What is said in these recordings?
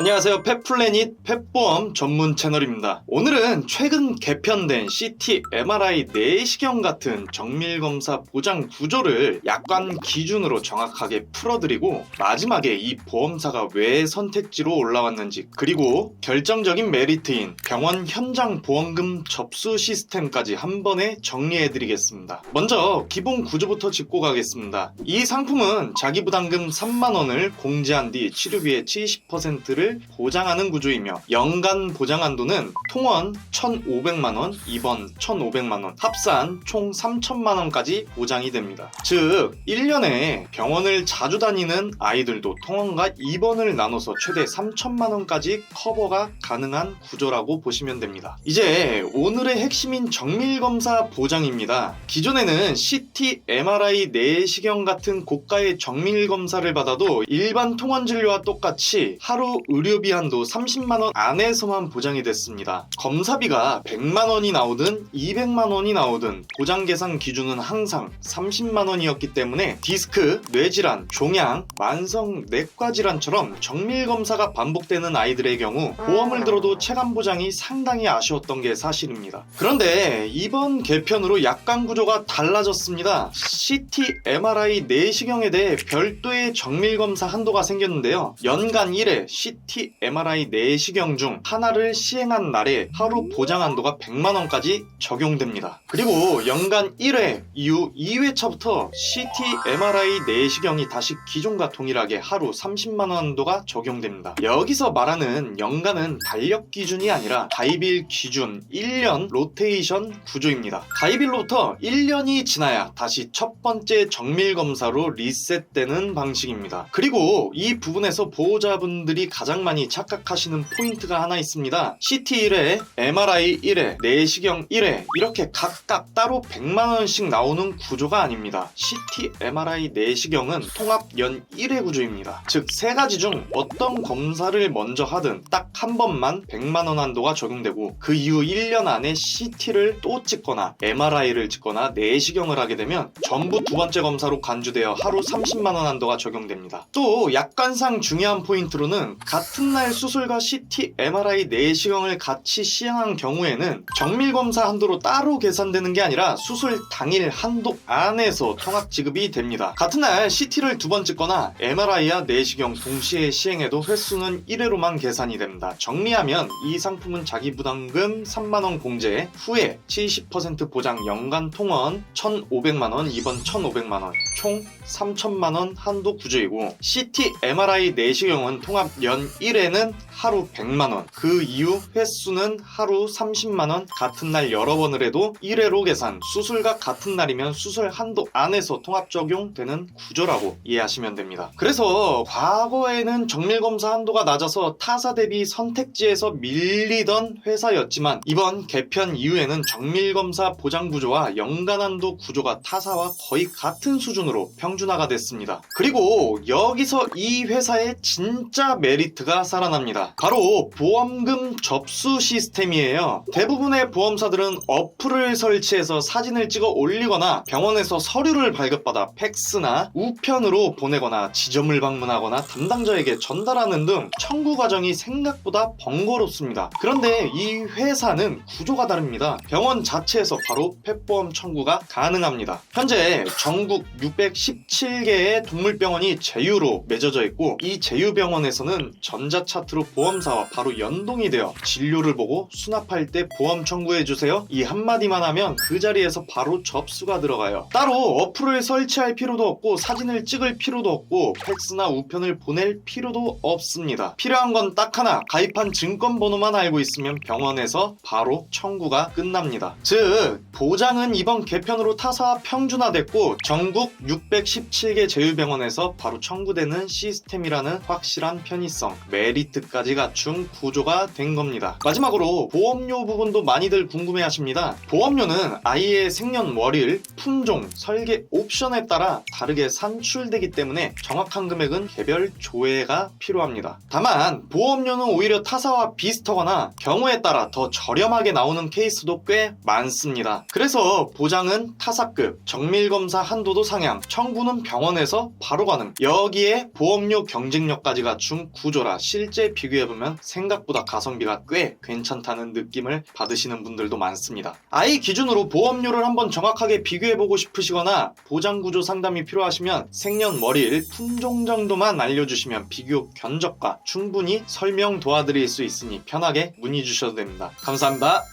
안녕하세요. 펫플래닛 펫보험 전문 채널입니다. 오늘은 최근 개편된 CT, MRI 내시경 같은 정밀검사 보장 구조를 약관 기준으로 정확하게 풀어드리고, 마지막에 이 보험사가 왜 선택지로 올라왔는지, 그리고 결정적인 메리트인 병원 현장 보험금 접수 시스템까지 한 번에 정리해드리겠습니다. 먼저 기본 구조부터 짚고 가겠습니다. 이 상품은 자기부담금 3만원을 공제한 뒤 치료비의 70%를 보장하는 구조이며, 연간 보장 한도는 통원 1,500만원, 입원 1,500만원, 합산 총 3,000만원까지 보장이 됩니다. 즉 1년에 병원을 자주 다니는 아이들도 통원과 입원을 나눠서 최대 3,000만원까지 커버가 가능한 구조라고 보시면 됩니다. 이제 오늘의 핵심인 정밀검사 보장입니다. 기존에는 CT, MRI 내시경 같은 고가의 정밀검사를 받아도 일반 통원진료와 똑같이 하루 의료비 한도 30만원 안에서만 보장이 됐습니다. 검사비가 100만원이 나오든 200만원이 나오든 보장 계산 기준은 항상 30만원이었기 때문에 디스크, 뇌질환, 종양, 만성 내과 질환처럼 정밀검사가 반복되는 아이들의 경우 보험을 들어도 체감 보장이 상당히 아쉬웠던 게 사실입니다. 그런데 이번 개편으로 약관 구조가 달라졌습니다. CT, MRI 내시경에 대해 별도의 정밀검사 한도가 생겼는데요. 연간 1회 CT, MRI 내시경 중 하나를 시행한 날에 하루 보장 한도가 100만원까지 적용됩니다. 그리고 연간 1회 이후 2회차부터 CT, MRI 내시경이 다시 기존과 동일하게 하루 30만원 한도가 적용됩니다. 여기서 말하는 연간은 달력 기준이 아니라 가입일 기준 1년 로테이션 구조입니다. 가입일로부터 1년이 지나야 다시 첫 번째 정밀검사로 리셋되는 방식입니다. 그리고 이 부분에서 보호자분들이 가장 많이 착각하시는 포인트가 하나 있습니다. CT 1회, MRI 1회, 내시경 1회 이렇게 각각 따로 100만원씩 나오는 구조가 아닙니다. CT, MRI 내시경은 통합 연 1회 구조입니다. 즉 세 가지 중 어떤 검사를 먼저 하든 딱 한 번만 100만원 한도가 적용되고, 그 이후 1년 안에 CT를 또 찍거나 MRI를 찍거나 내시경을 하게 되면 전부 두 번째 검사로 간주되어 하루 30만원 한도가 적용됩니다. 또 약관상 중요한 포인트로는 같은 날 수술과 CT, MRI 내시경을 같이 시행한 경우에는 정밀검사 한도로 따로 계산되는 게 아니라 수술 당일 한도 안에서 통합 지급이 됩니다. 같은 날 CT를 두 번 찍거나 MRI와 내시경 동시에 시행해도 횟수는 1회로만 계산이 됩니다. 정리하면 이 상품은 자기부담금 3만원 공제, 후에 70% 보장 연간 통원 1,500만원, 입원 1,500만원, 총 3,000만원 한도 구조이고, CT, MRI 내시경은 통합 연 1회는 하루 100만원, 그 이후 횟수는 하루 30만원, 같은 날 여러 번을 해도 1회로 계산, 수술과 같은 날이면 수술 한도 안에서 통합 적용되는 구조라고 이해하시면 됩니다. 그래서 과거에는 정밀검사 한도가 낮아서 타사 대비 선택지에서 밀리던 회사였지만, 이번 개편 이후에는 정밀검사 보장 구조와 연간 한도 구조가 타사와 거의 같은 수준으로 평준화가 됐습니다. 그리고 여기서 이 회사의 진짜 메리트가 살아납니다. 바로 보험금 접수 시스템이에요. 대부분의 보험사들은 어플을 설치해서 사진을 찍어 올리거나 병원에서 서류를 발급받아 팩스나 우편으로 보내거나 지점을 방문하거나 담당자에게 전달하는 등 청구 과정이 생각보다 번거롭습니다. 그런데 이 회사는 구조가 다릅니다. 병원 자체에서 바로 펫보험 청구가 가능합니다. 현재 전국 617개의 동물병원이 제휴로 맺어져 있고, 이 제휴병원에서는 전자차트로 보험사와 바로 연동이 되어 진료를 보고 수납할 때 보험 청구해주세요 이 한마디만 하면 그 자리에서 바로 접수가 들어가요. 따로 어플을 설치할 필요도 없고 사진을 찍을 필요도 없고 팩스나 우편을 보낼 필요도 없습니다. 필요한 건 딱 하나, 가입한 증권번호만 알고 있으면 병원에서 바로 청구가 끝납니다. 즉 보장은 이번 개편으로 타사와 평준화됐고, 전국 617개 제휴병원에서 바로 청구되는 시스템이라는 확실한 편의성, 메리트까지 갖춘 구조가 된 겁니다. 마지막으로 보험료 부분도 많이들 궁금해하십니다. 보험료는 아이의 생년월일, 품종, 설계 옵션에 따라 다르게 산출되기 때문에 정확한 금액은 개별 조회가 필요합니다. 다만 보험료는 오히려 타사와 비슷하거나 경우에 따라 더 저렴하게 나오는 케이스도 꽤 많습니다. 그래서 보장은 타사급, 정밀검사 한도도 상향, 청구는 병원에서 바로 가능, 여기에 보험료 경쟁력까지 갖춘 구조라 실제 비교해 비교해보면 생각보다 가성비가 꽤 괜찮다는 느낌을 받으시는 분들도 많습니다. 아이 기준으로 보험료를 한번 정확하게 비교해보고 싶으시거나 보장구조 상담이 필요하시면 생년월일, 품종 정도만 알려주시면 비교 견적과 충분히 설명 도와드릴 수 있으니 편하게 문의 주셔도 됩니다. 감사합니다.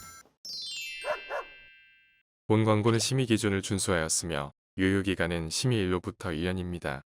본 광고는 심의 기준을 준수하였으며 유효기간은 심의일로부터 1년입니다.